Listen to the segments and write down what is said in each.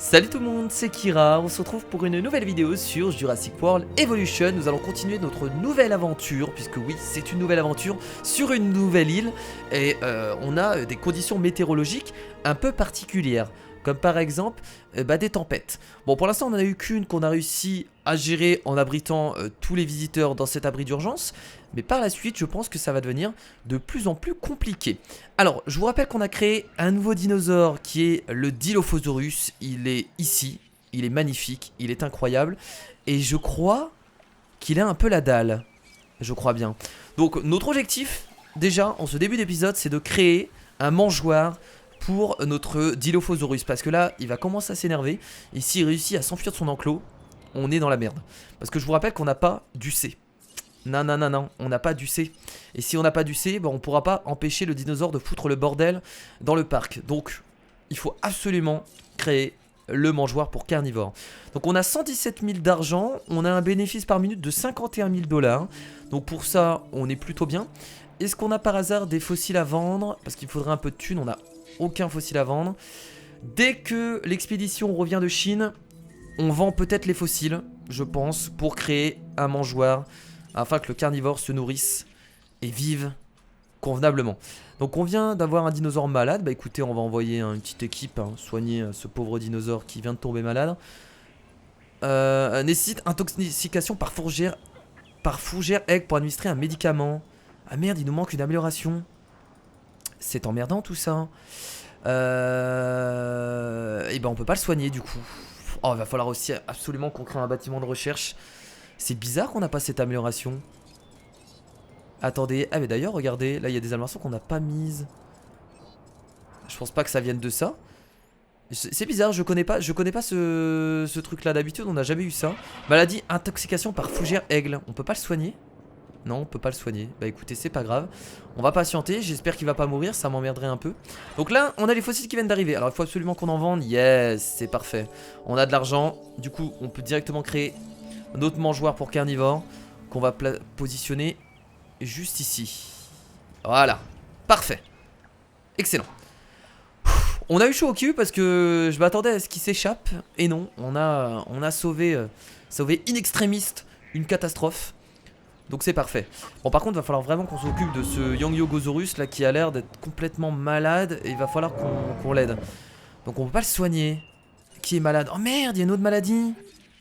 Salut tout le monde, c'est Kira, on se retrouve pour une nouvelle vidéo sur Jurassic World Evolution. Nous allons continuer notre nouvelle aventure, puisque oui, c'est une nouvelle aventure sur une nouvelle île. Et on a des conditions météorologiques un peu particulières, comme par exemple des tempêtes. Bon, pour l'instant on n'en a eu qu'une qu'on a réussi à gérer en abritant tous les visiteurs dans cet abri d'urgence. Mais par la suite, je pense que ça va devenir de plus en plus compliqué. Alors, je vous rappelle qu'on a créé un nouveau dinosaure qui est le Dilophosaurus. Il est ici, il est magnifique, il est incroyable. Et je crois qu'il a un peu la dalle. Je crois bien. Donc, notre objectif, déjà, en ce début d'épisode, c'est de créer un mangeoire pour notre Dilophosaurus. Parce que là, il va commencer à s'énerver. Et s'il réussit à s'enfuir de son enclos, on est dans la merde. Parce que je vous rappelle qu'on n'a pas d'UC. Non, non, non, non, on n'a pas d'UC. Et si on n'a pas d'UC, on ne pourra pas empêcher le dinosaure de foutre le bordel dans le parc. Donc, il faut absolument créer le mangeoire pour carnivores. Donc, on a 117 000 d'argent. On a un bénéfice par minute de 51 000 $. Donc, pour ça, on est plutôt bien. Est-ce qu'on a par hasard des fossiles à vendre? Parce qu'il faudrait un peu de thunes. On n'a aucun fossile à vendre. Dès que l'expédition revient de Chine, on vend peut-être les fossiles, je pense, pour créer un mangeoire, afin que le carnivore se nourrisse et vive convenablement. Donc on vient d'avoir un dinosaure malade. Bah écoutez, on va envoyer une petite équipe soigner ce pauvre dinosaure qui vient de tomber malade. Nécessite intoxication par fourgère egg pour administrer un médicament. Ah merde, il nous manque une amélioration. C'est emmerdant tout ça. Et ben on peut pas le soigner du coup. Oh, il va falloir aussi absolument qu'on crée un bâtiment de recherche. C'est bizarre qu'on n'a pas cette amélioration. Attendez, ah mais d'ailleurs regardez, là il y a des améliorations qu'on n'a pas mises. Je pense pas que ça vienne de ça. C'est bizarre, je connais pas ce truc là. D'habitude on n'a jamais eu ça. Maladie, intoxication par fougère aigle. On peut pas le soigner? Non, on peut pas le soigner. Bah écoutez, c'est pas grave. On va patienter, j'espère qu'il va pas mourir, ça m'emmerderait un peu. Donc là, on a les fossiles qui viennent d'arriver. Alors il faut absolument qu'on en vende. Yes, c'est parfait. On a de l'argent, du coup on peut directement créer notre mangeoire pour carnivore qu'on va positionner juste ici. Voilà, parfait. Excellent. On a eu chaud au cul parce que je m'attendais à ce qu'il s'échappe. Et non, on a sauvé in extremis une catastrophe. Donc c'est parfait. Bon par contre il va falloir vraiment qu'on s'occupe de ce Yangyogosaurus là qui a l'air d'être complètement malade. Et il va falloir qu'on l'aide. Donc on peut pas le soigner. Qui est malade? Oh merde, il y a une autre maladie.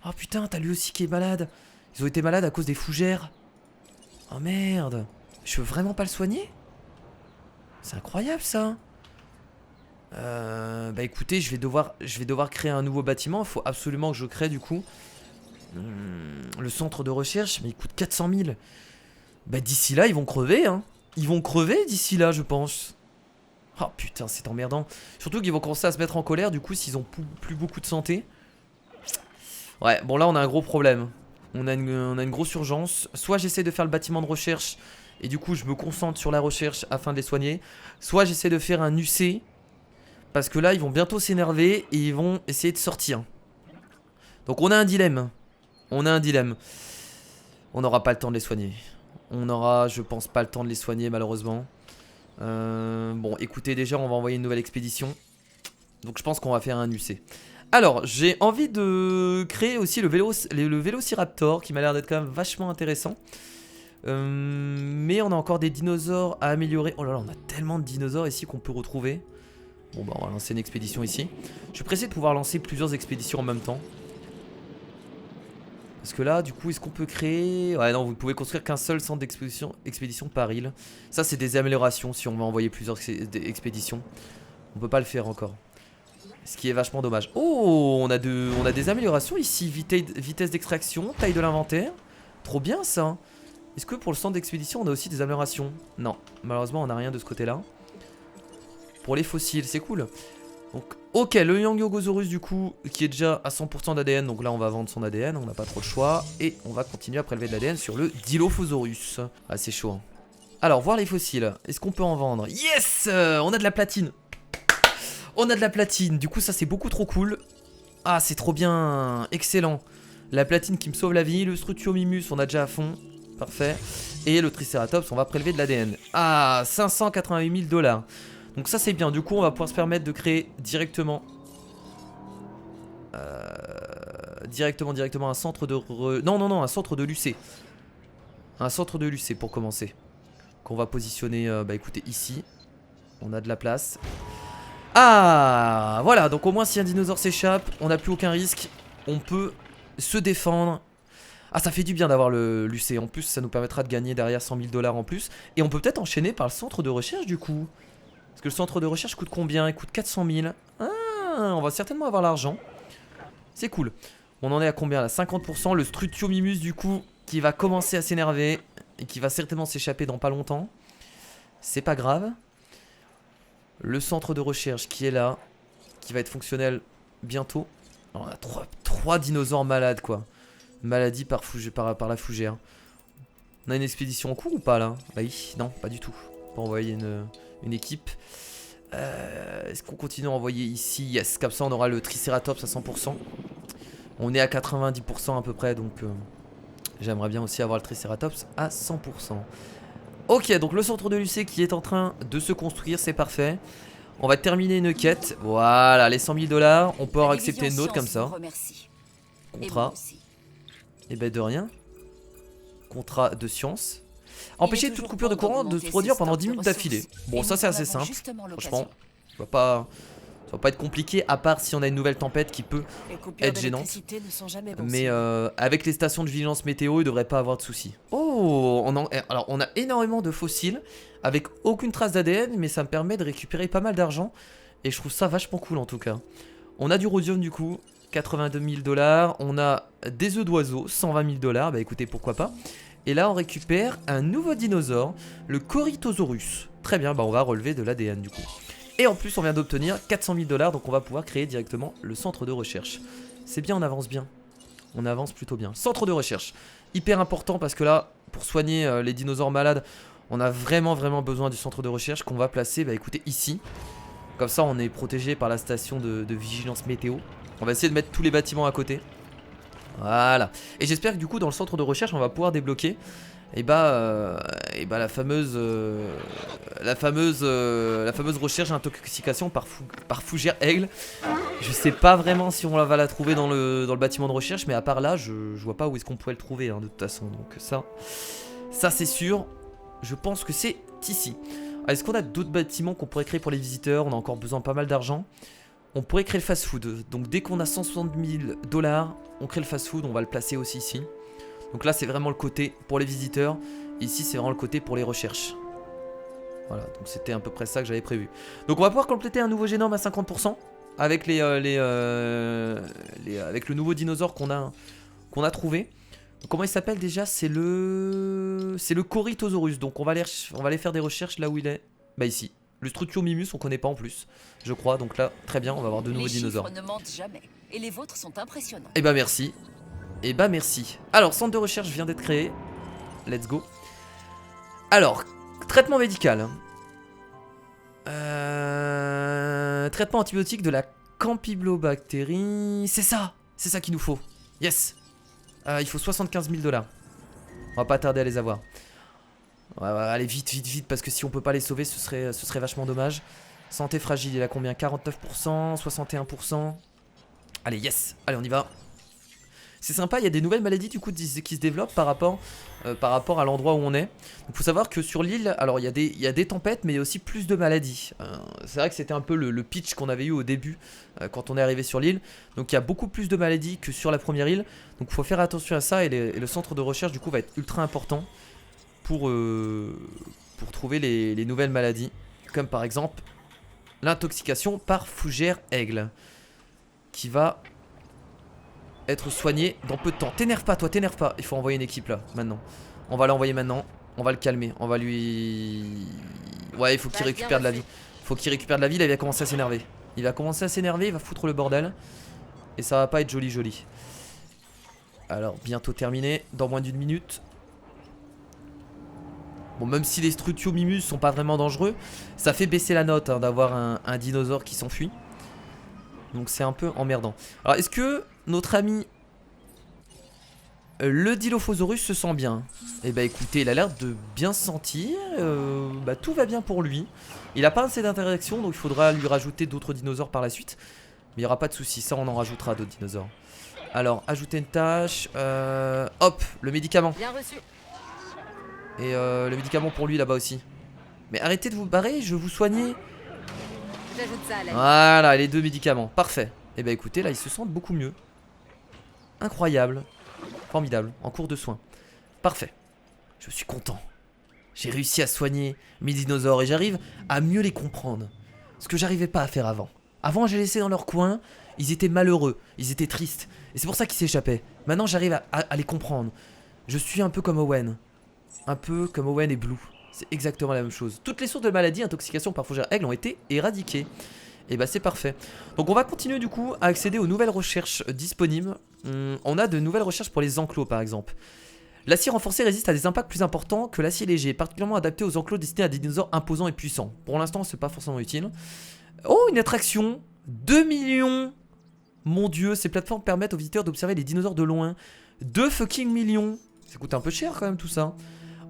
Oh putain, t'as lui aussi qui est malade. Ils ont été malades à cause des fougères. Oh merde. Je peux vraiment pas le soigner? C'est incroyable ça. Bah écoutez, je vais devoir créer un nouveau bâtiment. Il faut absolument que je crée du coup le centre de recherche. Mais il coûte 400 000. Bah d'ici là ils vont crever hein. Ils vont crever d'ici là je pense. Oh putain c'est emmerdant. Surtout qu'ils vont commencer à se mettre en colère du coup s'ils ont plus beaucoup de santé. Ouais, bon là on a un gros problème. On a une grosse urgence. Soit j'essaie de faire le bâtiment de recherche et du coup je me concentre sur la recherche afin de les soigner. Soit j'essaie de faire un UC. Parce que là ils vont bientôt s'énerver et ils vont essayer de sortir. Donc on a un dilemme. On a un dilemme. On n'aura pas le temps de les soigner. On aura, je pense, pas le temps de les soigner malheureusement. Bon écoutez, déjà on va envoyer une nouvelle expédition. Donc je pense qu'on va faire un UC. Alors, j'ai envie de créer aussi le Vélociraptor qui m'a l'air d'être quand même vachement intéressant. Mais on a encore des dinosaures à améliorer. Oh là là, on a tellement de dinosaures ici qu'on peut retrouver. Bon bah on va lancer une expédition ici. Je suis pressé de pouvoir lancer plusieurs expéditions en même temps. Parce que là, du coup, est-ce qu'on peut créer... Ouais non, vous ne pouvez construire qu'un seul centre d'expédition par île. Ça c'est des améliorations si on veut envoyer plusieurs expéditions. On peut pas le faire encore. Ce qui est vachement dommage. Oh, on a des améliorations ici. Vitesse d'extraction, taille de l'inventaire. Trop bien ça. Est-ce que pour le centre d'expédition on a aussi des améliorations? Non, malheureusement on n'a rien de ce côté là. Pour les fossiles, c'est cool. Donc, ok, le Yangyogosaurus du coup, qui est déjà à 100% d'ADN. Donc là on va vendre son ADN, on n'a pas trop le choix. Et on va continuer à prélever de l'ADN sur le Dilophosaurus. Ah c'est chaud hein. Alors, voir les fossiles. Est-ce qu'on peut en vendre? Yes, on a de la platine. On a de la platine, du coup ça c'est beaucoup trop cool. Ah c'est trop bien, excellent. La platine qui me sauve la vie, le Struthiomimus on a déjà à fond, parfait. Et le Triceratops on va prélever de l'ADN. Ah 588 000 $. Donc ça c'est bien, du coup on va pouvoir se permettre de créer directement Directement un centre de... Non, un centre de l'UC. Un centre de l'UC pour commencer. Qu'on va positionner, bah écoutez, ici. On a de la place. Ah, voilà, donc au moins si un dinosaure s'échappe, on n'a plus aucun risque. On peut se défendre. Ah, ça fait du bien d'avoir l'UC. En plus, ça nous permettra de gagner derrière 100 000 $ en plus. Et on peut peut-être enchaîner par le centre de recherche du coup. Parce que le centre de recherche coûte combien? Il coûte 400 000. Ah, on va certainement avoir l'argent. C'est cool. On en est à combien là? 50%. Le Strutiomimus du coup qui va commencer à s'énerver. Et qui va certainement s'échapper dans pas longtemps. C'est pas grave. Le centre de recherche qui est là. Qui va être fonctionnel bientôt. Alors, on a 3 dinosaures malades quoi. Maladie par la fougère. On a une expédition en cours ou pas là? Bah oui, non, pas du tout. On peut envoyer une équipe. Est-ce qu'on continue à envoyer ici? Yes, comme ça on aura le Triceratops à 100%. On est à 90% à peu près, donc j'aimerais bien aussi avoir le Triceratops à 100%. Ok, donc le centre de l'UC qui est en train de se construire, c'est parfait. On va terminer une quête. Voilà, les 100 000 $. On peut en accepter une autre comme ça. Contrat. Et ben de rien. Contrat de science. Empêcher toute coupure de courant de se produire pendant 10 minutes d'affilée. Bon, ça c'est assez simple. Franchement, ça va pas être compliqué, à part si on a une nouvelle tempête qui peut être gênante. Mais avec les stations de vigilance météo, il devrait pas avoir de soucis. Oh, alors on a énormément de fossiles avec aucune trace d'ADN, mais ça me permet de récupérer pas mal d'argent. Et je trouve ça vachement cool en tout cas. On a du rhodium du coup, 82 000 $. On a des œufs d'oiseaux, 120 000 $. Bah écoutez, pourquoi pas. Et là on récupère un nouveau dinosaure, le Corythosaurus. Très bien, bah on va relever de l'ADN du coup. Et en plus on vient d'obtenir 400 000 $, donc on va pouvoir créer directement le centre de recherche. C'est bien, on avance bien. On avance plutôt bien. Centre de recherche, hyper important parce que là, pour soigner les dinosaures malades, on a vraiment besoin du centre de recherche qu'on va placer, bah écoutez, ici. Comme ça on est protégé par la station de vigilance météo. On va essayer de mettre tous les bâtiments à côté. Voilà. Et j'espère que du coup dans le centre de recherche on va pouvoir débloquer la fameuse recherche d'intoxication par fougère aigle. Je sais pas vraiment si on va la trouver dans le bâtiment de recherche, mais à part là je vois pas où est-ce qu'on pourrait le trouver hein, de toute façon. Donc ça c'est sûr. Je pense que c'est ici. Est-ce qu'on a d'autres bâtiments qu'on pourrait créer pour les visiteurs? On a encore besoin de pas mal d'argent. On pourrait créer le fast-food. Donc dès qu'on a 160 000 $, on crée le fast-food. On va le placer aussi ici. Donc là c'est vraiment le côté pour les visiteurs. Ici c'est vraiment le côté pour les recherches. Voilà, donc c'était à peu près ça que j'avais prévu. Donc on va pouvoir compléter un nouveau génome à 50% avec avec le nouveau dinosaure qu'on a trouvé. Donc, comment il s'appelle déjà? C'est le Corythosaurus. Donc on va aller faire des recherches là où il est. Bah ici. Le Strutiomimus on connaît pas en plus, je crois. Donc là très bien, on va avoir de nouveaux dinosaures. Les chiffres ne mentent jamais. Et les vôtres sont impressionnants. Et bah merci. Et bah merci. Alors centre de recherche vient d'être créé. Let's go. Alors traitement médical. Traitement antibiotique de la campylobactérie. C'est ça qu'il nous faut. Yes. Il faut 75 000 $. On va pas tarder à les avoir. Ouais, allez vite parce que si on peut pas les sauver ce serait vachement dommage. Santé fragile, il a combien? 49%, 61%. Allez yes, allez on y va. C'est sympa, il y a des nouvelles maladies du coup qui se développent par rapport à l'endroit où on est. Il faut savoir que sur l'île, alors il y a des tempêtes mais il y a aussi plus de maladies. C'est vrai que c'était un peu le pitch qu'on avait eu au début quand on est arrivé sur l'île. Donc il y a beaucoup plus de maladies que sur la première île. Donc il faut faire attention à ça et le centre de recherche du coup va être ultra important pour trouver les nouvelles maladies. Comme par exemple l'intoxication par fougère aigle qui va être soigné dans peu de temps. T'énerve pas toi, t'énerve pas. Il faut envoyer une équipe là, maintenant. On va l'envoyer maintenant. On va le calmer. On va lui... Ouais, il faut qu'il récupère de la vie. Il faut qu'il récupère de la vie, là il va commencer à s'énerver. Il va commencer à s'énerver, il va foutre le bordel. Et ça va pas être joli. Alors, bientôt terminé, dans moins d'une minute. Bon, même si les Strutiomimus sont pas vraiment dangereux, ça fait baisser la note hein, d'avoir un dinosaure qui s'enfuit. Donc c'est un peu emmerdant. Alors est-ce que notre ami le Dilophosaurus se sent bien? Eh bah écoutez, il a l'air de bien se sentir. Tout va bien pour lui. Il a pas assez d'interactions, donc il faudra lui rajouter d'autres dinosaures par la suite. Mais il n'y aura pas de soucis, ça on en rajoutera d'autres dinosaures. Alors, ajouter une tâche. Hop, le médicament. Bien reçu. Et le médicament pour lui là-bas aussi. Mais arrêtez de vous barrer, je veux vous soigner. J'ajoute ça à la Voilà, les 2 médicaments, parfait. Et bah écoutez, là ils se sentent beaucoup mieux. Incroyable. Formidable, en cours de soins. Parfait. Je suis content. J'ai réussi à soigner mes dinosaures et j'arrive à mieux les comprendre. Ce que j'arrivais pas à faire avant. Avant, j'ai laissé dans leur coin, ils étaient malheureux, ils étaient tristes. Et c'est pour ça qu'ils s'échappaient. Maintenant, j'arrive à les comprendre. Je suis un peu comme Owen. Un peu comme Owen et Blue. C'est exactement la même chose. Toutes les sources de maladies, intoxication par fougère aigle ont été éradiquées. Et bah c'est parfait. Donc on va continuer du coup à accéder aux nouvelles recherches disponibles. On a de nouvelles recherches pour les enclos par exemple. L'acier renforcé résiste à des impacts plus importants que l'acier léger, particulièrement adapté aux enclos destinés à des dinosaures imposants et puissants. Pour l'instant c'est pas forcément utile. Oh, une attraction, 2 millions. Mon dieu, ces plateformes permettent aux visiteurs d'observer les dinosaures de loin. 2 fucking millions. Ça coûte un peu cher quand même tout ça.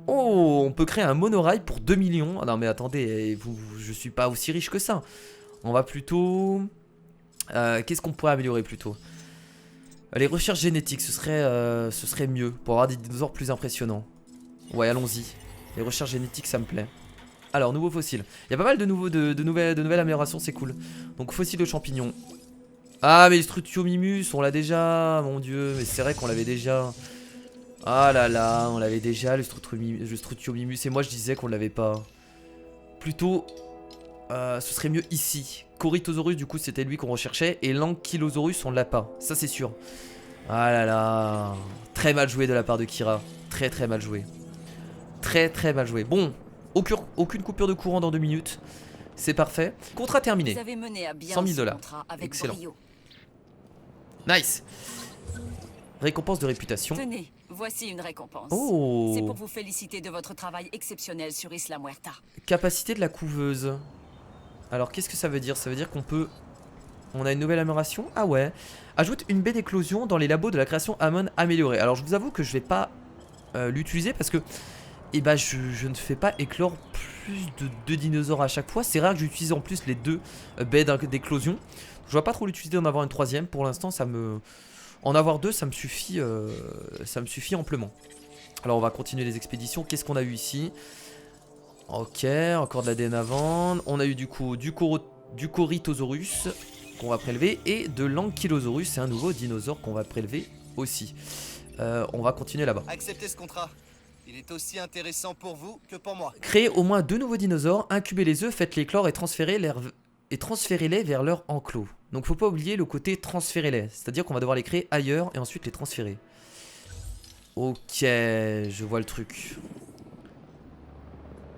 Oh, on peut créer un monorail pour 2 millions. Ah non mais attendez, je suis pas aussi riche que ça. On va plutôt... qu'est-ce qu'on pourrait améliorer plutôt? Les recherches génétiques, ce serait mieux pour avoir des dinosaures plus impressionnants. Ouais, allons-y. Les recherches génétiques, ça me plaît. Alors, nouveaux fossiles. Il y a pas mal de nouvelles améliorations, c'est cool. Donc, fossiles de champignons. Ah, mais le Strutiomimus, on l'a déjà. Mon dieu, mais c'est vrai qu'on l'avait déjà. Ah là là, on l'avait déjà, le Strutiomimus. Et moi, je disais qu'on l'avait pas. Plutôt... ce serait mieux ici. Corythosaurus, du coup, c'était lui qu'on recherchait. Et l'Ankylosaurus, on l'a pas. Ça, c'est sûr. Ah là là. Très mal joué de la part de Kira. Très très mal joué. Très très mal joué. Bon, aucune coupure de courant dans 2 minutes. C'est parfait. Contrat terminé. Vous avez mené à bien 100 000 ce $. contrat avec Excellent. brio. Nice. Récompense de réputation. Tenez, voici une récompense. Oh. C'est pour vous féliciter de votre travail exceptionnel sur Isla Muerta. Capacité de la couveuse. Alors qu'est-ce que ça veut dire? Ça veut dire qu'on peut... On a une nouvelle amélioration? Ah ouais. Ajoute une baie d'éclosion dans les labos de la création Amon améliorée. Alors je vous avoue que je vais pas l'utiliser parce que je ne fais pas éclore plus de 2 dinosaures à chaque fois. C'est rare que j'utilise en plus les 2 baies d'éclosion. Je vais pas trop l'utiliser d'en avoir une 3ème. Pour l'instant ça me... En avoir 2 ça me suffit amplement. Alors on va continuer les expéditions. Qu'est-ce qu'on a eu ici? Ok, encore de l'ADN à vendre. On a eu du coup du Corythosaurus qu'on va prélever et de l'Ankylosaurus, c'est un nouveau dinosaure qu'on va prélever aussi. On va continuer là-bas. Acceptez ce contrat. Il est aussi intéressant pour vous que pour moi. Créer au moins 2 nouveaux dinosaures, incubez les œufs, faites-les éclore et transférez-les vers leur enclos. Donc faut pas oublier le côté transférez-les, c'est-à-dire qu'on va devoir les créer ailleurs et ensuite les transférer. Ok, je vois le truc.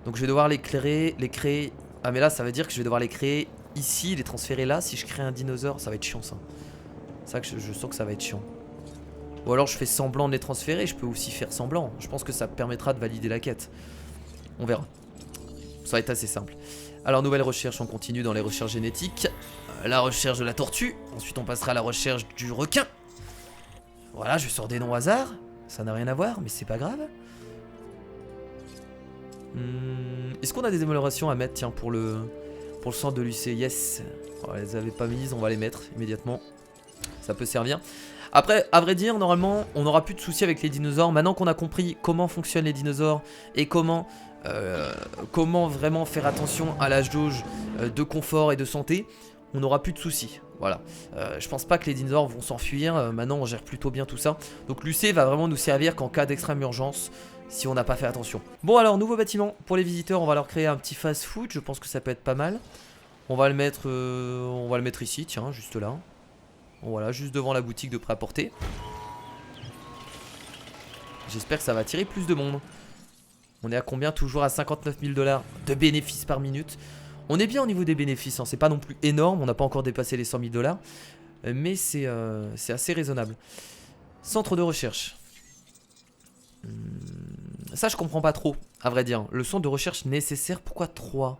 Donc je vais devoir les créer... Ah mais là ça veut dire que je vais devoir les créer ici, les transférer là. Si je crée un dinosaure, ça va être chiant ça. C'est ça que je sens que ça va être chiant. Ou alors je fais semblant de les transférer, je peux aussi faire semblant. Je pense que ça permettra de valider la quête. On verra. Ça va être assez simple. Alors nouvelle recherche, on continue dans les recherches génétiques. La recherche de la tortue. Ensuite on passera à la recherche du requin. Voilà, je sors des noms au hasard. Ça n'a rien à voir, mais c'est pas grave. Est-ce qu'on a des améliorations à mettre, tiens, pour le centre de l'UC? Yes. On les avait pas mises, on va les mettre immédiatement. Ça peut servir. Après, à vrai dire, normalement, on n'aura plus de soucis avec les dinosaures. Maintenant qu'on a compris comment fonctionnent les dinosaures et comment vraiment faire attention à la jauge de confort et de santé, on n'aura plus de soucis. Voilà. Je pense pas que les dinosaures vont s'enfuir. Maintenant, on gère plutôt bien tout ça. Donc l'UC va vraiment nous servir qu'en cas d'extrême urgence, si on n'a pas fait attention. Bon alors, nouveau bâtiment pour les visiteurs, on va leur créer un petit fast food, je pense que ça peut être pas mal. On va le mettre ici, tiens, juste là. Voilà, juste devant la boutique de prêt-à-porter. J'espère que ça va attirer plus de monde. On est à combien? Toujours à 59 000 $ de bénéfices par minute. On est bien au niveau des bénéfices, hein. C'est pas non plus énorme, on n'a pas encore dépassé les 100 000 $. Mais c'est assez raisonnable. Centre de recherche. Ça je comprends pas trop, à vrai dire. Le centre de recherche nécessaire, pourquoi 3?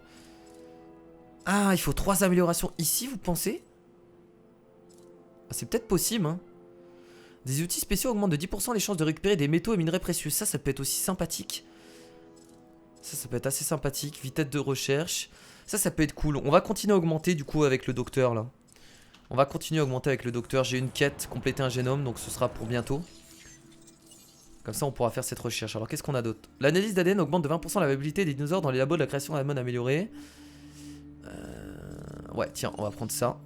Ah, il faut 3 améliorations ici, vous pensez? Ah, c'est peut-être possible, hein. Des outils spéciaux augmentent de 10% les chances de récupérer des métaux et minerais précieux. Ça peut être aussi sympathique. Ça peut être assez sympathique. Vitesse de recherche. Ça peut être cool. On va continuer à augmenter du coup avec le docteur là. On va continuer à augmenter avec le docteur. J'ai une quête, compléter un génome, donc ce sera pour bientôt. Comme ça on pourra faire cette recherche. Alors qu'est-ce qu'on a d'autre? L'analyse d'ADN augmente de 20% la viabilité des dinosaures dans les labos de la création d'hormones améliorées. Ouais tiens, on va prendre ça.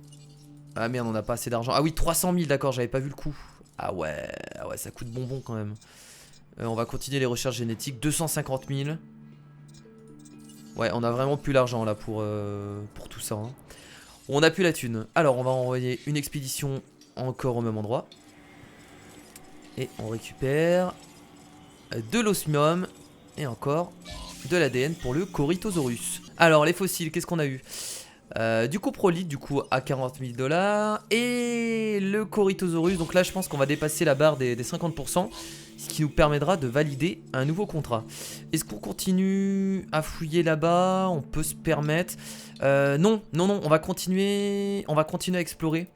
Ah merde, on n'a pas assez d'argent. Ah oui, 300 000, d'accord, j'avais pas vu le coup. Ah ouais, ça coûte bonbon quand même. On va continuer les recherches génétiques. 250 000. Ouais, on a vraiment plus l'argent là pour tout ça. Hein. On a plus la thune. Alors on va envoyer une expédition encore au même endroit. Et on récupère de l'osmium et encore de l'ADN pour le Corythosaurus. Alors les fossiles, qu'est-ce qu'on a eu? Du coprolite du coup à 40 000 $ et le Corythosaurus. Donc là je pense qu'on va dépasser la barre des 50%, ce qui nous permettra de valider un nouveau contrat. Est-ce qu'on continue à fouiller là-bas? On peut se permettre. Non, on va continuer à explorer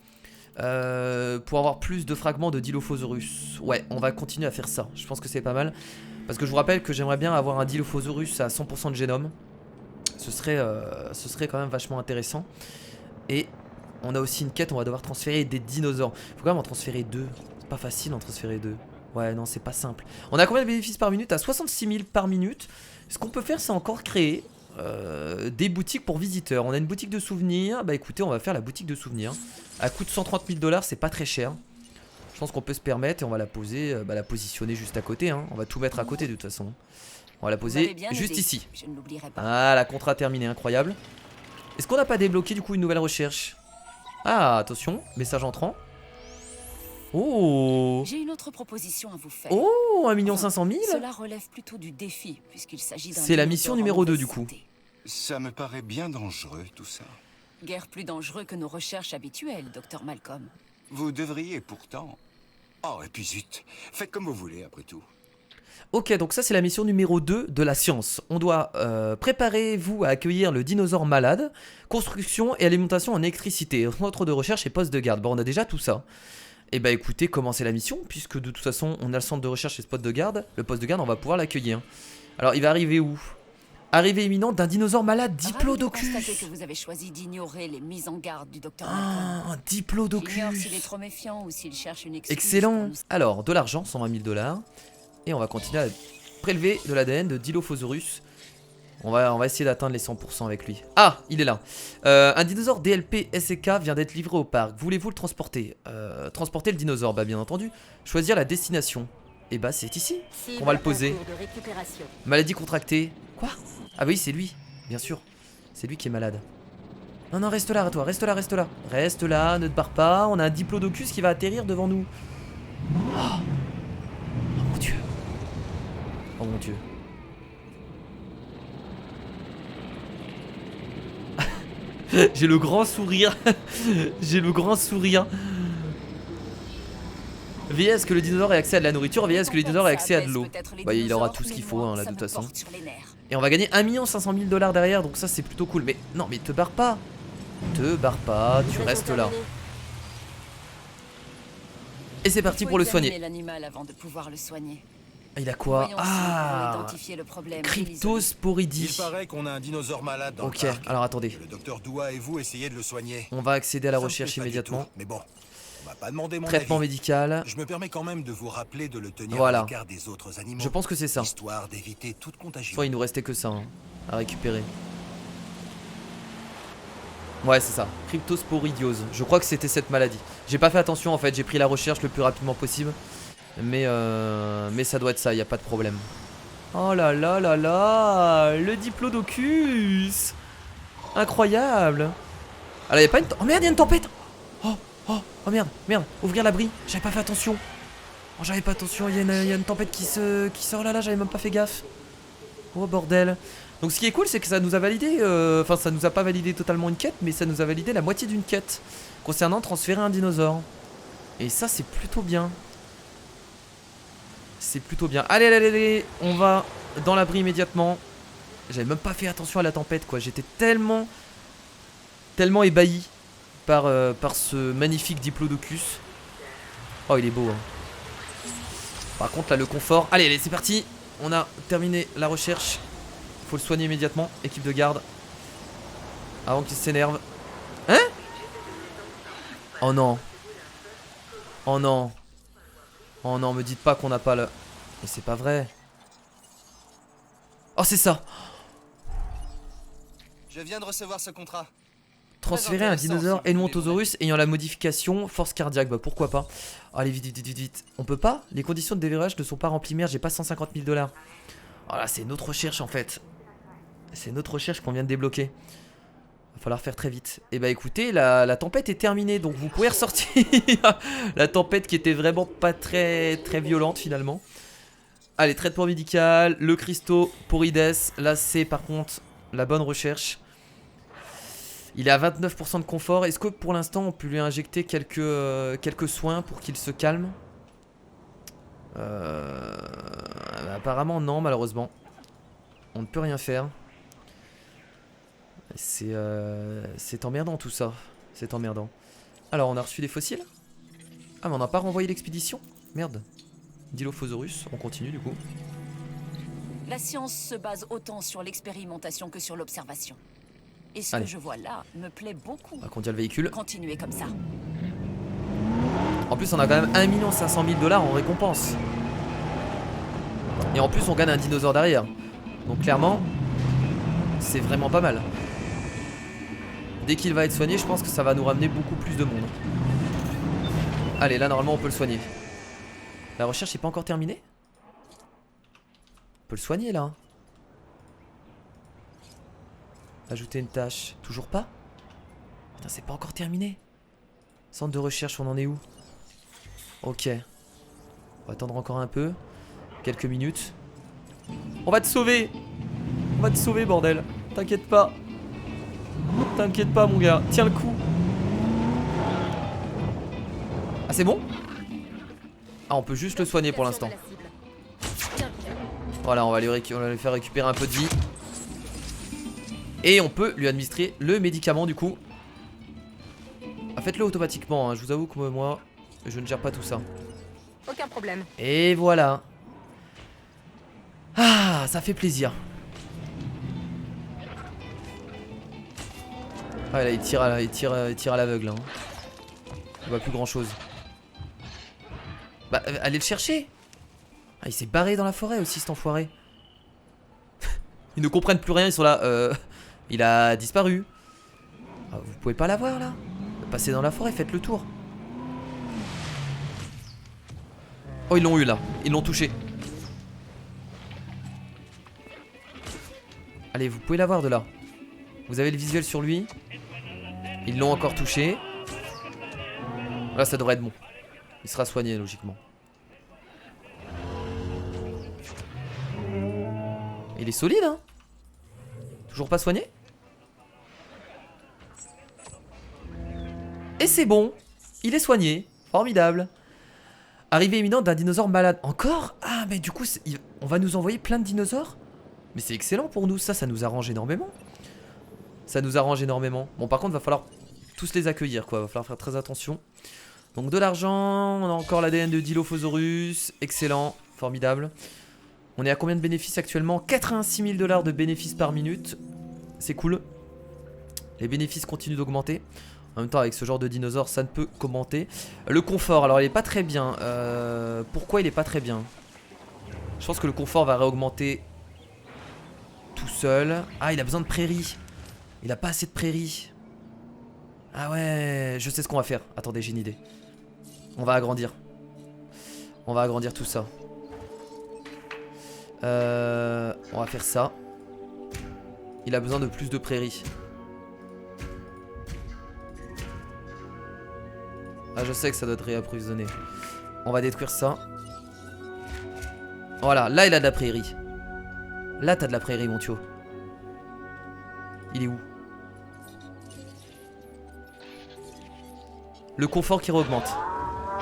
pour avoir plus de fragments de Dilophosaurus. Ouais, on va continuer à faire ça. Je pense que c'est pas mal. Parce que je vous rappelle que j'aimerais bien avoir un Dilophosaurus à 100% de génome. Ce serait quand même vachement intéressant. Et on a aussi une quête, on va devoir transférer des dinosaures. Faut quand même en transférer 2. C'est pas facile d'en transférer 2. Ouais, non, c'est pas simple. On a combien de bénéfices par minute? À 66 000 par minute. Ce qu'on peut faire, c'est encore créer des boutiques pour visiteurs. On a une boutique de souvenirs. Bah écoutez, on va faire la boutique de souvenirs. À coût de 130 000 $, c'est pas très cher. Je pense qu'on peut se permettre et on va la poser, la positionner juste à côté. Hein. On va tout mettre à côté de toute façon. On va la poser juste ici. Ah, la contrat terminé, incroyable. Est-ce qu'on n'a pas débloqué du coup une nouvelle recherche? Ah, attention, message entrant. Oh. J'ai une autre proposition à vous faire. Oh, 1 500 000. Cela relève plutôt du défi, puisqu'il s'agit d'un... C'est la mission numéro 2 du coup. Ça me paraît bien dangereux tout ça. Guère plus dangereux que nos recherches habituelles, Dr Malcolm. Vous devriez pourtant... Oh, et puis zut, faites comme vous voulez après tout. Ok, donc ça c'est la mission numéro 2 de la science. On doit préparez-vous à accueillir le dinosaure malade, construction et alimentation en électricité, centre de recherche et poste de garde. Bon, on a déjà tout ça. Et bah écoutez, commencez la mission, puisque de toute façon on a le centre de recherche et ce poste de garde. Le poste de garde, on va pouvoir l'accueillir. Alors il va arriver où? Arrivée imminente d'un dinosaure malade, Diplodocus. Constatez que vous avez choisi d'ignorer les mises en garde du Dr Malcolm. Ah, un Diplodocus. J'ignore s'il est trop méfiant ou s'il cherche une excuse. Excellent. Alors, de l'argent, 120 000 $. Et on va continuer à prélever de l'ADN de Dilophosaurus. On va essayer d'atteindre les 100% avec lui. Ah, il est là. Un dinosaure DLP SK vient d'être livré au parc. Voulez-vous le transporter? Transporter le dinosaure, bah bien entendu. Choisir la destination. Et bah c'est ici qu'on va le poser. Maladie contractée. Quoi? Ah bah oui, c'est lui, bien sûr. C'est lui qui est malade. Non, reste là, toi, reste là. Reste là, ne te barre pas. On a un Diplodocus qui va atterrir devant nous. Oh mon dieu. Oh mon dieu. J'ai le grand sourire. J'ai le grand sourire. Veillez à ce que le dinosaure ait accès à de la nourriture. Veillez à ce que le dinosaure ait accès à de l'eau. Bah il aura tout ce qu'il faut hein, là de toute façon. Et on va gagner 1 500 000 $ derrière. Donc ça c'est plutôt cool. Mais non mais te barre pas. Te barre pas, tu restes là. Et c'est parti pour le soigner. Il a quoi? Ah, Cryptosporidie. Il paraît qu'on a un dinosaure malade dans le Ok, parc. alors attendez. Le docteur Doua et vous essayez de le soigner. On va accéder à la Ça me recherche plaît pas du immédiatement. tout, mais bon, on va pas demander mon Traitement avis. médical. Je me permets quand même de vous rappeler de le tenir Voilà. à l'écart des autres animaux. Je pense que c'est ça. Histoire d'éviter toute contagion. Soit il nous restait que ça hein, à récupérer. Ouais c'est ça, cryptosporidiose. Je crois que c'était cette maladie. J'ai pas fait attention en fait, j'ai pris la recherche le plus rapidement possible. Mais ça doit être ça, y a pas de problème. Oh là là là là, le Diplodocus. Incroyable. Ah là y a pas une... Oh merde, y a une tempête. Oh merde, ouvrir l'abri, j'avais pas fait attention. Oh j'avais pas attention, y a une tempête qui sort là, j'avais même pas fait gaffe. Oh bordel. Donc ce qui est cool c'est que ça nous a validé, enfin ça nous a pas validé totalement une quête, mais ça nous a validé la moitié d'une quête concernant transférer un dinosaure. Et ça c'est plutôt bien. C'est plutôt bien. Allez, on va dans l'abri immédiatement. J'avais même pas fait attention à la tempête quoi, j'étais tellement ébahi par ce magnifique Diplodocus. Oh il est beau hein. Par contre là le confort. Allez c'est parti. On a terminé la recherche. Faut le soigner immédiatement, équipe de garde. Avant qu'il s'énerve. Hein? Oh non. Oh non. Oh non, me dites pas qu'on n'a pas le... Mais c'est pas vrai. Oh, c'est ça. Je viens de recevoir ce contrat. Transférer un dinosaure Edmontosaurus ayant la modification force cardiaque. Bah pourquoi pas. Allez, vite, vite, vite, vite, vite. On peut pas? Les conditions de déverrouillage ne sont pas remplies. Merde, j'ai pas 150 000 $. Voilà, c'est notre recherche en fait. C'est notre recherche qu'on vient de débloquer. Va falloir faire très vite. Et bah écoutez, la tempête est terminée. Donc vous pouvez ressortir. La tempête qui était vraiment pas très violente finalement. Allez, traitement médical. Le cristaux pour Ides. Là c'est par contre la bonne recherche. Il est à 29% de confort. Est-ce que pour l'instant on peut lui injecter quelques soins pour qu'il se calme? Apparemment non, malheureusement. On ne peut rien faire. C'est emmerdant tout ça. C'est emmerdant. Alors on a reçu des fossiles? Ah mais on n'a pas renvoyé l'expédition? Merde. Dilophosaurus, on continue du coup. La science se base autant sur l'expérimentation que sur l'observation. Et ce Allez. que je vois là me plaît beaucoup. On va conduire le véhicule. Continuez comme ça. En plus on a quand même 1 500 000 $ en récompense. Et en plus on gagne un dinosaure derrière. Donc clairement c'est vraiment pas mal. Dès qu'il va être soigné, je pense que ça va nous ramener beaucoup plus de monde. Allez, là normalement on peut le soigner. La recherche n'est pas encore terminée? On peut le soigner là. Ajouter une tâche. Toujours pas? Putain, c'est pas encore terminé. Centre de recherche, on en est où? Ok. On va attendre encore un peu. Quelques minutes. On va te sauver! On va te sauver, bordel. T'inquiète pas. T'inquiète pas, mon gars. Tiens le coup. Ah, c'est bon? Ah, on peut juste le soigner pour l'instant. Voilà, on va lui faire récupérer un peu de vie. Et on peut lui administrer le médicament du coup. Ah, faites-le automatiquement, hein. Je vous avoue que moi, je ne gère pas tout ça. Aucun problème. Et voilà. Ah, ça fait plaisir. Ah là, il tire à l'aveugle. Hein. On voit plus grand chose. Bah, allez le chercher. Ah, il s'est barré dans la forêt aussi, cet enfoiré. Ils ne comprennent plus rien, ils sont là. Il a disparu. Ah, vous pouvez pas l'avoir là? Passez dans la forêt, faites le tour. Oh, ils l'ont eu là. Ils l'ont touché. Allez, vous pouvez l'avoir de là. Vous avez le visuel sur lui. Ils l'ont encore touché. Là, ça devrait être bon. Il sera soigné, logiquement. Il est solide, hein? Toujours pas soigné? Et c'est bon. Il est soigné. Formidable. Arrivée imminente d'un dinosaure malade. Encore? Ah, mais du coup, on va nous envoyer plein de dinosaures? Mais c'est excellent pour nous. Ça nous arrange énormément. Ça nous arrange énormément. Bon, par contre, va falloir tous les accueillir, quoi. Va falloir faire très attention. Donc, de l'argent. On a encore l'ADN de Dilophosaurus. Excellent. Formidable. On est à combien de bénéfices actuellement? 86 000 $ de bénéfices par minute. C'est cool. Les bénéfices continuent d'augmenter. En même temps, avec ce genre de dinosaure, ça ne peut qu'augmenter. Le confort, alors il est pas très bien. Pourquoi il est pas très bien? Je pense que le confort va réaugmenter tout seul. Ah, il a besoin de prairies. Il a pas assez de prairies. Ah ouais, je sais ce qu'on va faire. Attendez, j'ai une idée. On va agrandir. On va agrandir tout ça. On va faire ça. Il a besoin de plus de prairies. Ah, je sais que ça doit être réapprovisionné. On va détruire ça. Voilà, là il a de la prairie. Là t'as de la prairie, mon tio. Il est où? Le confort qui réaugmente.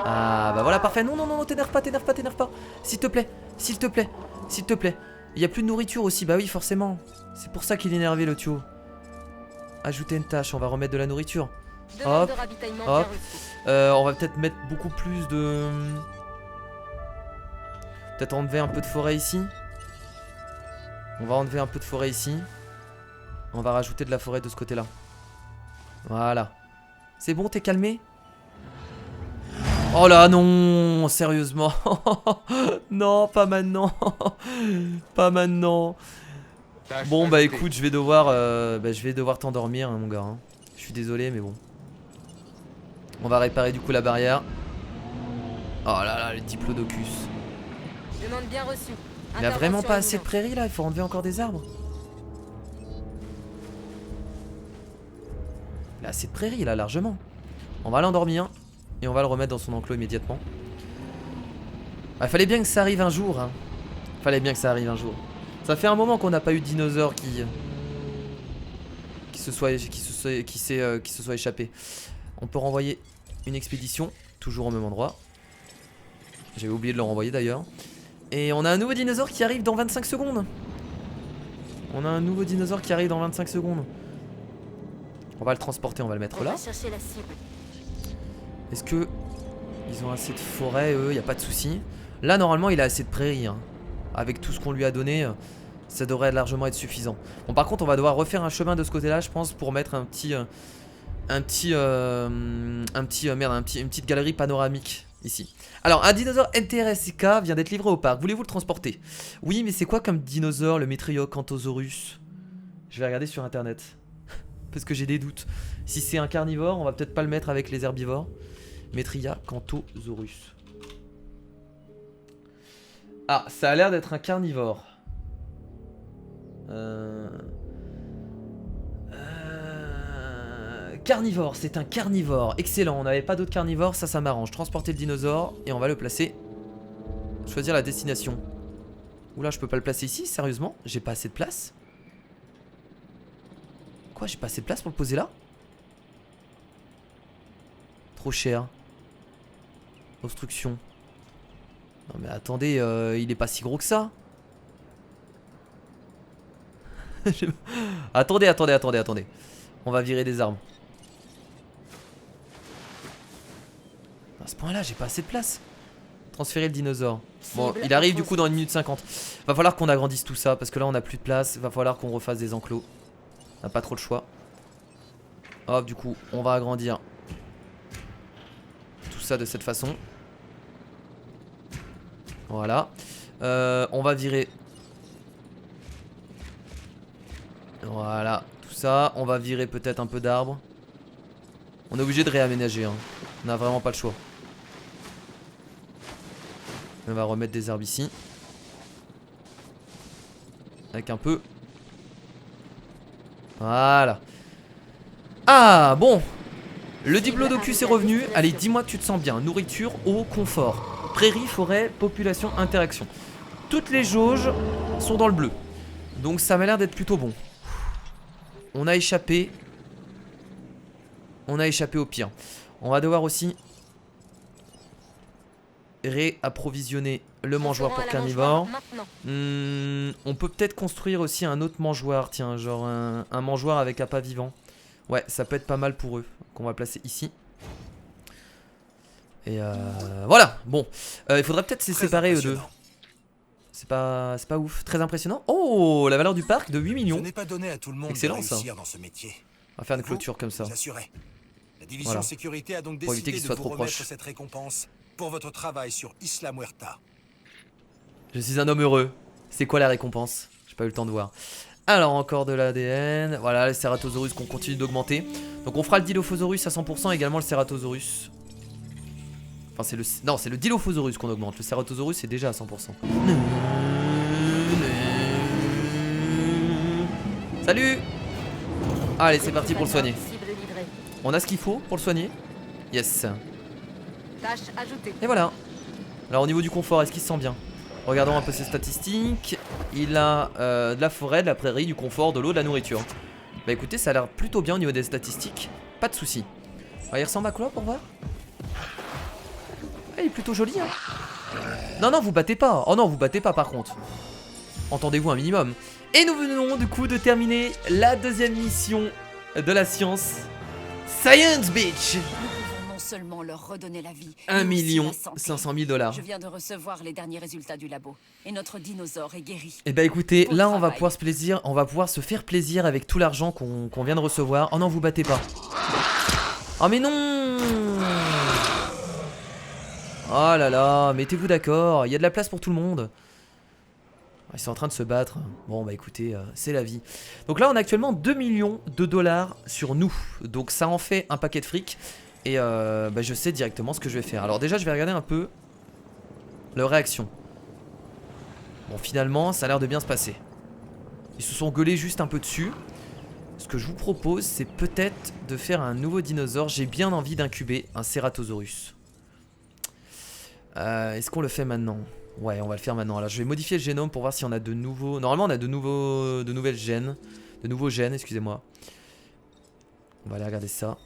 Ah bah voilà, parfait. Non, non, non, t'énerve pas, t'énerve pas, t'énerve pas. S'il te plaît, s'il te plaît, s'il te plaît. Il y a plus de nourriture aussi, bah oui, forcément. C'est pour ça qu'il est énervé, le tio. Ajouter une tâche, on va remettre de la nourriture. Hop, hop. On va peut-être mettre beaucoup plus de... Peut-être enlever un peu de forêt ici. On va enlever un peu de forêt ici. On va rajouter de la forêt de ce côté-là. Voilà. C'est bon, t'es calmé? Oh là non, sérieusement. Non, pas maintenant. Pas maintenant. Bon bah écoute, je vais devoir t'endormir hein, mon gars. Hein. Je suis désolé mais bon. On va réparer du coup la barrière. Oh là là, le diplodocus. Demande bien reçue. Il a vraiment pas assez de Intervention prairies là, il faut enlever encore des arbres. Il a assez de prairies là, largement. On va l'endormir et on va le remettre dans son enclos immédiatement. Ah, fallait bien que ça arrive un jour. Hein. Fallait bien que ça arrive un jour. Ça fait un moment qu'on n'a pas eu de dinosaure qui se soit échappé. On peut renvoyer une expédition, toujours au même endroit. J'avais oublié de le renvoyer d'ailleurs. Et on a un nouveau dinosaure qui arrive dans 25 secondes. On a un nouveau dinosaure qui arrive dans 25 secondes. On va le transporter, on va le mettre On là. va chercher la cible. Est-ce que ils ont assez de forêt, eux, y a pas de souci. Là, normalement, il a assez de prairies. Hein. Avec tout ce qu'on lui a donné, ça devrait largement être suffisant. Bon, par contre, on va devoir refaire un chemin de ce côté-là, je pense, pour mettre une petite galerie panoramique ici. Alors, un dinosaure NTRSK vient d'être livré au parc. Voulez-vous le transporter? Oui, mais c'est quoi comme dinosaure, le Metriacanthosaurus? Je vais regarder sur internet. Parce que j'ai des doutes. Si c'est un carnivore, on va peut-être pas le mettre avec les herbivores. Metriacanthosaurus. Ah, ça a l'air d'être un carnivore. Carnivore, c'est un carnivore. Excellent, on n'avait pas d'autres carnivores, ça m'arrange. Transporter le dinosaure et on va le placer. Choisir la destination. Oula, je peux pas le placer ici, sérieusement? J'ai pas assez de place? Quoi, j'ai pas assez de place pour le poser là? Trop cher. Obstruction. Non mais attendez, il est pas si gros que ça. Attendez. On va virer des arbres. À ce point là, j'ai pas assez de place. Transférer le dinosaure. Bon, il arrive du coup dans 1 minute 50. Va falloir qu'on agrandisse tout ça parce que là on a plus de place. Va falloir qu'on refasse des enclos. On n'a pas trop le choix. Hop, du coup, on va agrandir tout ça de cette façon. Voilà. On va virer. Voilà, tout ça. On va virer peut-être un peu d'arbres. On est obligé de réaménager. Hein. On n'a vraiment pas le choix. On va remettre des arbres ici. Avec un peu. Voilà. Ah, bon. Le diplodocus est revenu. Allez, dis-moi que tu te sens bien. Nourriture, eau, confort. Prairie, forêt, population, interaction. Toutes les jauges sont dans le bleu. Donc ça m'a l'air d'être plutôt bon. On a échappé. On a échappé au pire. On va devoir aussi réapprovisionner le mangeoire pour carnivore. On peut peut-être construire aussi un autre mangeoire. Tiens, genre un mangeoire avec appât vivant. Ouais, ça peut être pas mal pour eux. Qu'on va placer ici. Et voilà, bon. Il faudrait peut-être se séparer eux deux. C'est pas ouf. Très impressionnant. Oh, la valeur du parc de 8 millions. Ce n'est pas donné à tout le monde. Excellent, ça. Dans ce métier. On va faire une clôture comme ça. La division sécurité a donc pour éviter décidé qu'il soit de trop vous proche. remettre cette récompense pour votre travail sur Isla Muerta. Je suis un homme heureux. C'est quoi la récompense? J'ai pas eu le temps de voir. Alors encore de l'ADN. Voilà, les Ceratosaurus qu'on continue d'augmenter. Donc on fera le Dilophosaurus à 100%, également le Ceratosaurus. Enfin c'est le... Non, c'est le Dilophosaurus qu'on augmente. Le Ceratosaurus est déjà à 100%. Salut. Allez, c'est parti pour le soigner. On a ce qu'il faut pour le soigner. Yes. Tâche ajoutée. Et voilà. Alors au niveau du confort, est-ce qu'il se sent bien? Regardons un peu ses statistiques. Il a de la forêt, de la prairie, du confort, de l'eau, de la nourriture. Bah écoutez, ça a l'air plutôt bien au niveau des statistiques. Pas de soucis. Il ressemble à quoi pour voir? Il est plutôt joli, hein. Non, non, vous battez pas. Oh non, vous battez pas par contre. Entendez-vous un minimum. Et nous venons du coup de terminer la deuxième mission de la science. Science Beach. Nous pouvons non seulement leur redonner la vie, 1 mais aussi la 500 santé. 000 $. Je viens de recevoir les derniers résultats du labo. Et notre dinosaure est guéri. Et bah écoutez, Bon là on va travail. pouvoir se faire plaisir avec tout l'argent qu'on vient de recevoir. Oh non, vous battez pas. Oh mais non. Oh là là, mettez-vous d'accord, il y a de la place pour tout le monde. Ils sont en train de se battre. Bon bah écoutez, c'est la vie. Donc là on a actuellement 2 millions de dollars sur nous. Donc ça en fait un paquet de fric. Et bah, je sais directement ce que je vais faire. Alors déjà je vais regarder un peu leur réaction. Bon finalement ça a l'air de bien se passer. Ils se sont gueulés juste un peu dessus. Ce que je vous propose c'est peut-être de faire un nouveau dinosaure. J'ai bien envie d'incuber un Ceratosaurus. Est-ce qu'on le fait maintenant? Ouais, on va le faire maintenant. Alors je vais modifier le génome pour voir si on a de nouveaux... Normalement on a de nouvelles gènes. De nouveaux gènes, excusez-moi. On va aller regarder ça.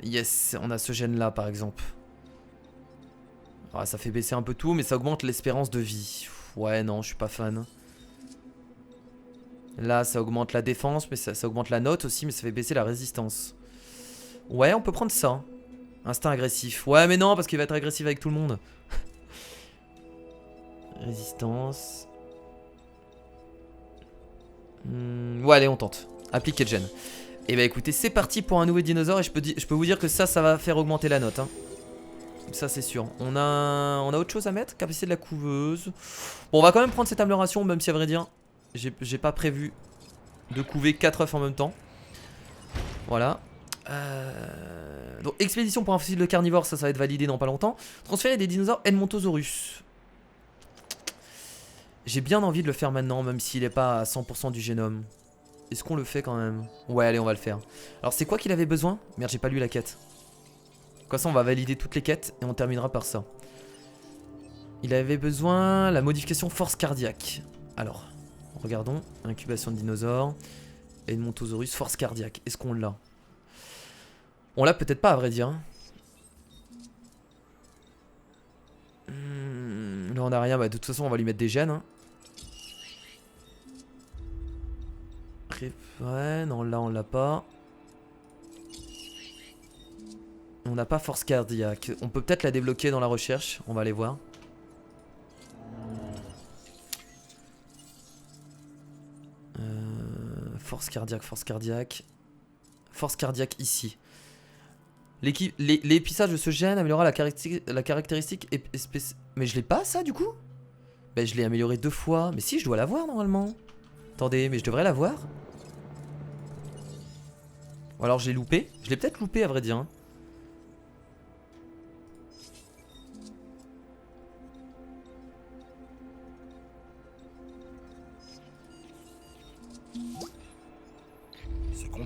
Yes, on a ce gène là par exemple. Alors, ça fait baisser un peu tout, mais ça augmente l'espérance de vie. Ouais, non, je suis pas fan. Là, ça augmente la défense, mais ça augmente la note aussi, mais ça fait baisser la résistance. Ouais, on peut prendre ça. Instinct agressif. Ouais, mais non, parce qu'il va être agressif avec tout le monde. Résistance. Ouais, allez, on tente. Appliquer le gène. Et bah écoutez, c'est parti pour un nouveau dinosaure. Et je peux vous dire que ça va faire augmenter la note. Hein. Ça, c'est sûr. On a autre chose à mettre. Capacité de la couveuse. Bon, on va quand même prendre cette amélioration, même si à vrai dire, j'ai pas prévu de couver 4 œufs en même temps. Voilà. Donc expédition pour un fossile de carnivore, ça va être validé dans pas longtemps. Transférer des dinosaures Edmontosaurus. J'ai bien envie de le faire maintenant, même s'il est pas à 100% du génome. Est-ce qu'on le fait quand même? Ouais, allez, on va le faire. Alors c'est quoi qu'il avait besoin? Merde, j'ai pas lu la quête. Comme ça on va valider toutes les quêtes et on terminera par ça. Il avait besoin la modification force cardiaque. Alors, regardons. Incubation de dinosaures. Edmontosaurus, force cardiaque. Est-ce qu'on l'a? On l'a peut-être pas à vrai dire. Là on a rien, bah, de toute façon on va lui mettre des gènes. Hein. Ouais, non là on l'a pas. On n'a pas force cardiaque. On peut peut-être la débloquer dans la recherche. On va aller voir. Force cardiaque, force cardiaque. Force cardiaque ici. L'épissage de ce gène améliorera la caractéristique espèce. Mais je l'ai pas ça du coup? Ben je l'ai amélioré 2 fois. Mais si, je dois l'avoir normalement. Attendez, mais je devrais l'avoir. Ou alors j'ai loupé. Je l'ai peut-être loupé à vrai dire. Hein.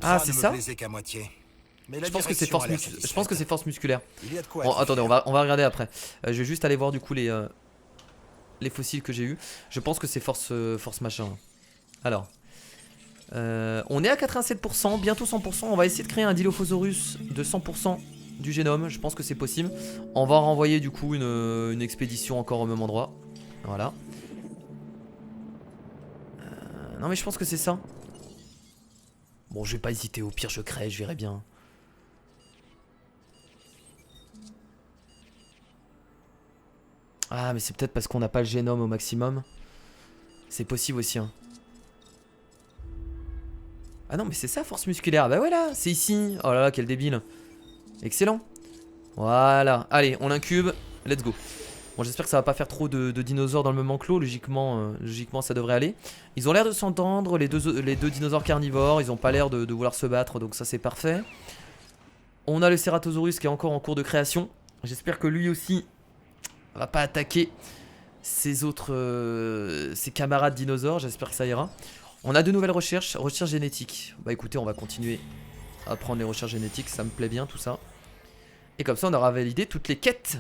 Ah, c'est ça? Je pense que c'est force musculaire. Bon, attendez, on va regarder après. Je vais juste aller voir du coup les fossiles que j'ai eu. Je pense que c'est force machin. Alors, on est à 87%, bientôt 100%. On va essayer de créer un Dilophosaurus de 100% du génome. Je pense que c'est possible. On va renvoyer du coup une expédition encore au même endroit. Voilà. Non mais je pense que c'est ça. Bon, je vais pas hésiter. Au pire, je crée, je verrai bien. Ah, mais c'est peut-être parce qu'on n'a pas le génome au maximum. C'est possible aussi. Hein. Ah non, mais c'est ça, force musculaire. Bah voilà, c'est ici. Oh là là, quel débile. Excellent. Voilà. Allez, on l'incube. Let's go. Bon, j'espère que ça va pas faire trop de dinosaures dans le même enclos. Logiquement, ça devrait aller. Ils ont l'air de s'entendre, les deux dinosaures carnivores. Ils ont pas l'air de vouloir se battre, donc ça c'est parfait. On a le Ceratosaurus qui est encore en cours de création. J'espère que lui aussi va pas attaquer ses camarades dinosaures. J'espère que ça ira. On a de nouvelles recherches génétiques. Bah écoutez, on va continuer à prendre les recherches génétiques. Ça me plaît bien tout ça. Et comme ça, on aura validé toutes les quêtes.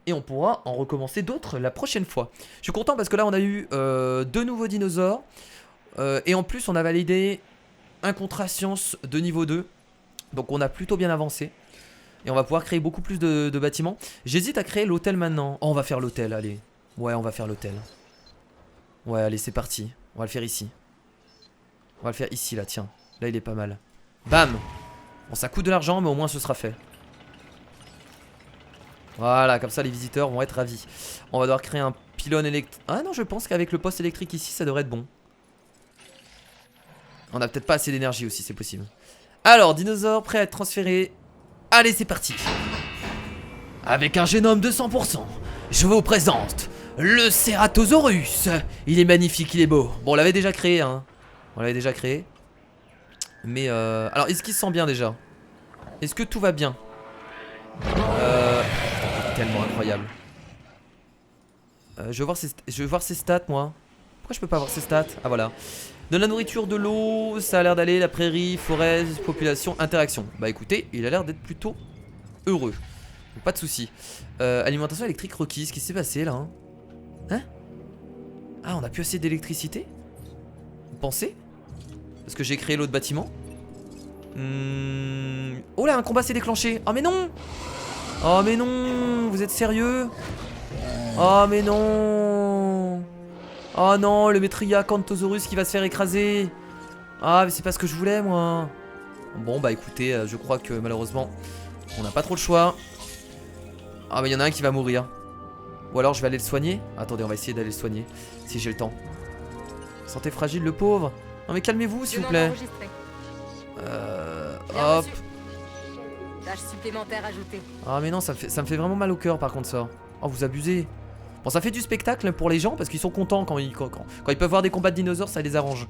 Et on pourra en recommencer d'autres la prochaine fois. Je suis content parce que là on a eu 2 nouveaux dinosaures. Et en plus on a validé un contrat science de niveau 2. Donc on a plutôt bien avancé. Et on va pouvoir créer beaucoup plus de bâtiments. J'hésite à créer l'hôtel maintenant. Oh, on va faire l'hôtel, allez. Ouais, on va faire l'hôtel. Ouais, allez, c'est parti. On va le faire ici. On va le faire ici là, tiens. Là il est pas mal. Bam. Bon, ça coûte de l'argent mais au moins ce sera fait. Voilà, comme ça les visiteurs vont être ravis. On va devoir créer un pylône électrique. Ah non, je pense qu'avec le poste électrique ici, ça devrait être bon. On a peut-être pas assez d'énergie aussi, c'est possible. Alors, dinosaure prêt à être transféré. Allez, c'est parti. avec un génome de 100%, je vous présente le Ceratosaurus. Il est magnifique, il est beau. Bon, on l'avait déjà créé, hein. On l'avait déjà créé. Mais alors, est-ce qu'il se sent bien déjà? Est-ce que tout va bien? Tellement incroyable. Je veux voir ses stats, moi. Pourquoi je peux pas voir ses stats? Ah, voilà. De la nourriture, de l'eau, ça a l'air d'aller. La prairie, forêt, population, interaction. Bah écoutez, il a l'air d'être plutôt heureux. Donc, pas de soucis. Alimentation électrique requise. Qu'est-ce qui s'est passé là, hein? Ah, on a plus assez d'électricité? Vous pensez? Parce que j'ai créé l'autre bâtiment. Oh là, un combat s'est déclenché. Oh mais non! Oh mais non! Vous êtes sérieux? Oh mais non! Oh non, le Metriacanthosaurus qui va se faire écraser. Ah mais c'est pas ce que je voulais moi. Bon bah écoutez, je crois que malheureusement on n'a pas trop le choix. Ah bah il y en a un qui va mourir. Ou alors je vais aller le soigner. Attendez, on va essayer d'aller le soigner si j'ai le temps. Santé fragile le pauvre. Non mais calmez-vous s'il vous plaît. Hop. Tâche supplémentaire ajoutée. Ah mais non, ça me fait vraiment mal au cœur par contre ça. Oh vous abusez. Bon ça fait du spectacle pour les gens parce qu'ils sont contents quand ils peuvent voir des combats de dinosaures, ça les arrange.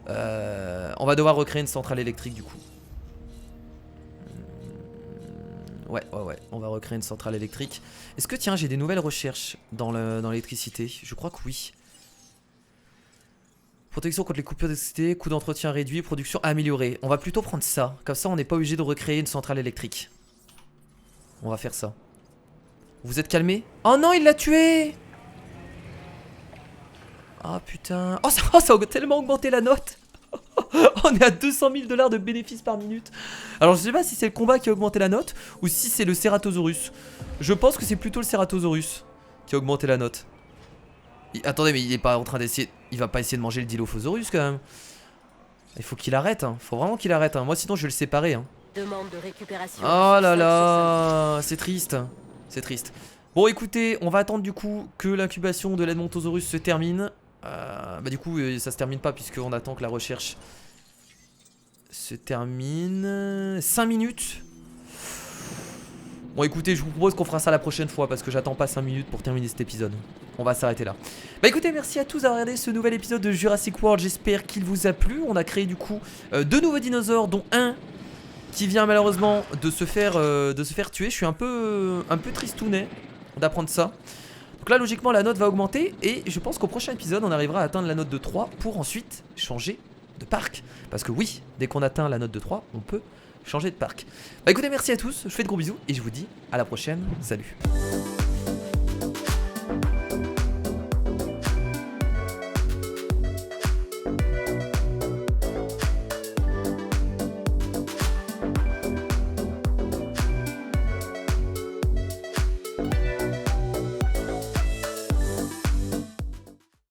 On va devoir recréer une centrale électrique du coup. Ouais, on va recréer une centrale électrique. Est-ce que tiens j'ai des nouvelles recherches dans l'électricité? Je crois que oui. Protection contre les coupures d'électricité, coût d'entretien réduit, production améliorée. On va plutôt prendre ça, comme ça on n'est pas obligé de recréer une centrale électrique. On va faire ça. Vous êtes calmés? Oh non, il l'a tué! Ah putain. Oh ça a tellement augmenté la note. On est à 200 000 $ de bénéfices par minute. Alors je sais pas si c'est le combat qui a augmenté la note ou si c'est le Ceratosaurus. Je pense que c'est plutôt le Ceratosaurus qui a augmenté la note. Attendez, mais il est pas en train d'essayer. Il va pas essayer de manger le Dilophosaurus quand même. Il faut qu'il arrête, hein. Faut vraiment qu'il arrête, hein. Moi sinon je vais le séparer, hein. Demande de récupération. Oh là là, c'est triste. C'est triste. Bon écoutez, on va attendre du coup que l'incubation de l'Edmontosaurus se termine. Bah du coup ça se termine pas puisqu'on attend que la recherche se termine. 5 minutes. Bon écoutez, je vous propose qu'on fera ça la prochaine fois parce que j'attends pas 5 minutes pour terminer cet épisode. On va s'arrêter là. Bah écoutez, merci à tous d'avoir regardé ce nouvel épisode de Jurassic World. J'espère qu'il vous a plu. On a créé du coup 2 nouveaux dinosaures, dont un qui vient malheureusement de se faire tuer. Je suis un peu tristounet d'apprendre ça. Donc là logiquement la note va augmenter et je pense qu'au prochain épisode on arrivera à atteindre la note de 3 pour ensuite changer de parc. Parce que oui, dès qu'on atteint la note de 3, on peut changer de parc. Bah écoutez, merci à tous, je vous fais de gros bisous et je vous dis à la prochaine, salut.